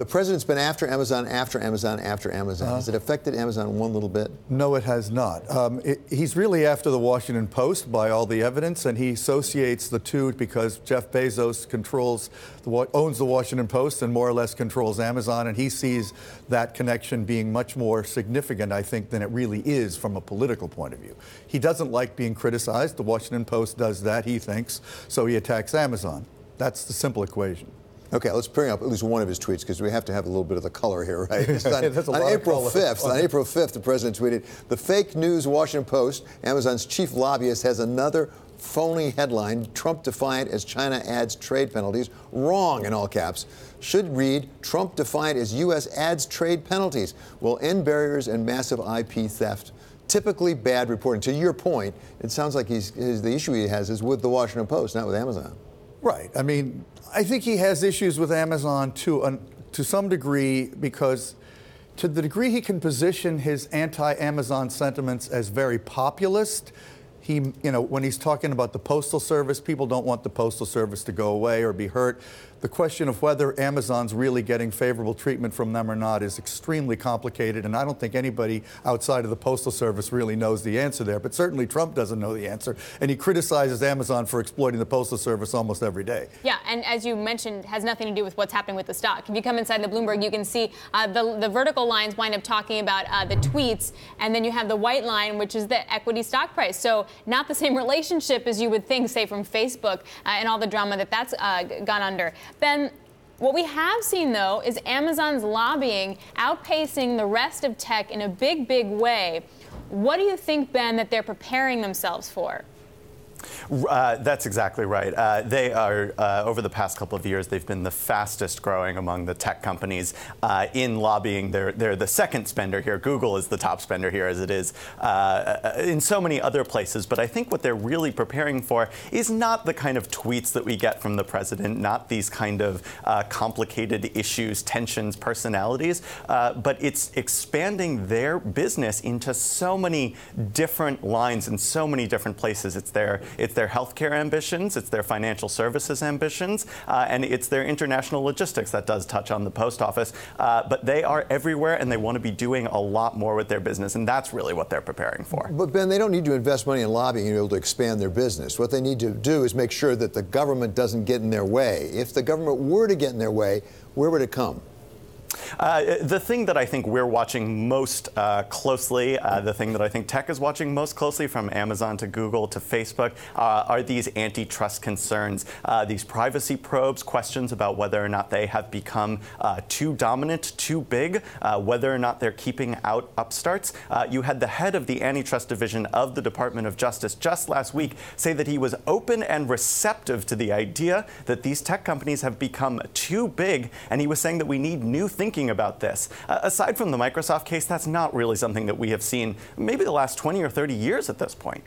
The president's been after Amazon, after Amazon, after Amazon. Has it affected Amazon one little bit? No, it has not. He's really after the Washington Post by all the evidence, and he associates the two because Jeff Bezos owns the Washington Post and more or less controls Amazon, and he sees that connection being much more significant, I think, than it really is from a political point of view. He doesn't like being criticized. The Washington Post does that, he thinks, so he attacks Amazon. That's the simple equation. Okay, let's bring up at least one of his tweets because we have to have a little bit of the color here, right? On April 5th, the president tweeted, "The fake news Washington Post, Amazon's chief lobbyist, has another phony headline, Trump defiant as China adds trade penalties. Wrong," in all caps. Should read, "Trump defiant as U.S. adds trade penalties. Will end barriers and massive IP theft." Typically bad reporting. To your point, it sounds like the issue he has is with the Washington Post, not with Amazon. Right. I mean, I think he has issues with Amazon to some degree because to the degree he can position his anti-Amazon sentiments as very populist, when he's talking about the Postal Service, people don't want the Postal Service to go away or be hurt. The question of whether Amazon's really getting favorable treatment from them or not is extremely complicated, and I don't think anybody outside of the Postal Service really knows the answer there, but certainly Trump doesn't know the answer, and he criticizes Amazon for exploiting the Postal Service almost every day. Yeah, and as you mentioned, has nothing to do with what's happening with the stock. If you come inside the Bloomberg, you can see the vertical lines wind up talking about the tweets, and then you have the white line, which is the equity stock price. So not the same relationship as you would think, say, from Facebook and all the drama that's gone under. Ben, what we have seen, though, is Amazon's lobbying outpacing the rest of tech in a big, big way. What do you think, Ben, that they're preparing themselves for? That's exactly right. They are, over the past couple of years, they've been the fastest growing among the tech companies in lobbying. They're the second spender here. Google is the top spender here, as it is in so many other places. But I think what they're really preparing for is not the kind of tweets that we get from the president, not these kind of complicated issues, tensions, personalities, but it's expanding their business into so many different lines in so many different places. It's their healthcare ambitions, it's their financial services ambitions, and it's their international logistics that does touch on the post office. But they are everywhere, and they want to be doing a lot more with their business, and that's really what they're preparing for. But, Ben, they don't need to invest money in lobbying to be able to expand their business. What they need to do is make sure that the government doesn't get in their way. If the government were to get in their way, where would it come? The thing that I think we're watching most closely, the thing that I think tech is watching most closely, from Amazon to Google to Facebook, are these antitrust concerns, these privacy probes, questions about whether or not they have become too dominant, too big, whether or not they're keeping out upstarts. You had the head of the antitrust division of the Department of Justice just last week say that he was open and receptive to the idea that these tech companies have become too big, and he was saying that we need new thinking about this. Aside from the Microsoft case, that's not really something that we have seen maybe the last 20 or 30 years at this point.